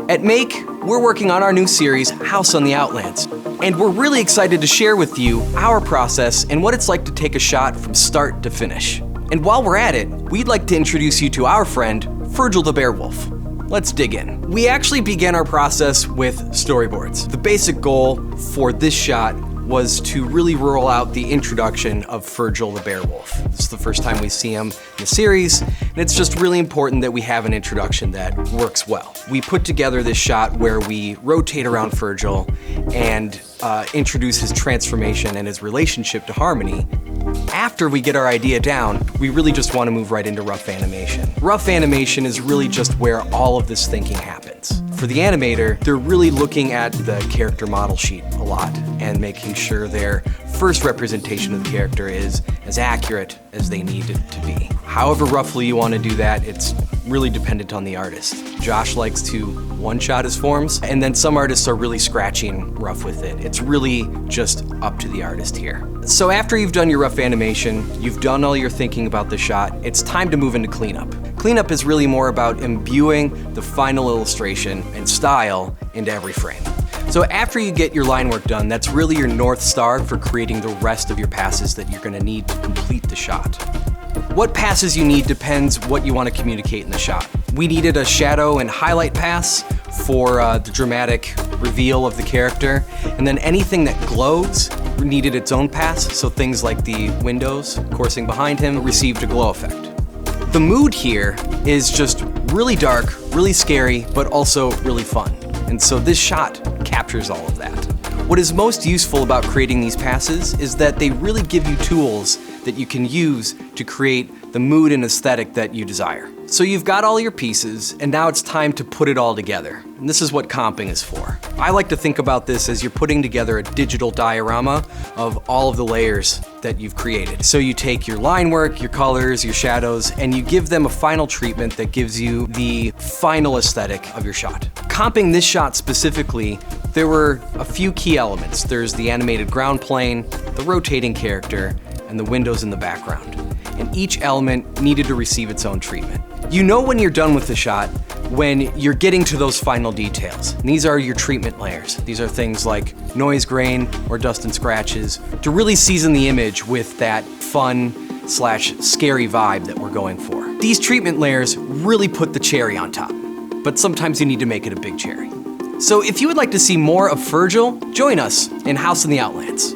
At Make, we're working on our new series, House on the Outlands, and we're really excited to share with you our process and what it's like to take a shot from start to finish. And while we're at it, we'd like to introduce you to our friend, Furgil the BEARWOLF. Let's dig in. We actually began our process with storyboards. The basic goal for this shot was to really roll out the introduction of Furgil the BEARWOLF. This is the first time we see him in the series, and it's just really important that we have an introduction that works well. We put together this shot where we rotate around Furgil and introduce his transformation and his relationship to Harmony. After we get our idea down, we really just want to move right into rough animation. Rough animation is really just where all of this thinking happens. For the animator, they're really looking at the character model sheet a lot and making sure their first representation of the character is as accurate as they need it to be. However roughly you want to do that, it's really dependent on the artist. Josh likes to one-shot his forms, and then some artists are really scratching rough with it. It's really just up to the artist here. So after you've done your rough animation, you've done all your thinking about the shot, it's time to move into cleanup. Cleanup is really more about imbuing the final illustration and style into every frame. So after you get your line work done, that's really your North Star for creating the rest of your passes that you're gonna need to complete the shot. What passes you need depends what you want to communicate in the shot. We needed a shadow and highlight pass for the dramatic reveal of the character, and then anything that glows needed its own pass, so things like the windows coursing behind him received a glow effect. The mood here is just really dark, really scary, but also really fun. And so this shot captures all of that. What is most useful about creating these passes is that they really give you tools that you can use to create the mood and aesthetic that you desire. So you've got all your pieces, and now it's time to put it all together. And this is what comping is for. I like to think about this as you're putting together a digital diorama of all of the layers that you've created. So you take your line work, your colors, your shadows, and you give them a final treatment that gives you the final aesthetic of your shot. Comping this shot specifically, there were a few key elements. There's the animated ground plane, the rotating character, and the windows in the background. And each element needed to receive its own treatment. You know when you're done with the shot when you're getting to those final details. And these are your treatment layers. These are things like noise grain or dust and scratches to really season the image with that fun/scary vibe that we're going for. These treatment layers really put the cherry on top, but sometimes you need to make it a big cherry. So if you would like to see more of Furgil, join us in House in the Outlands.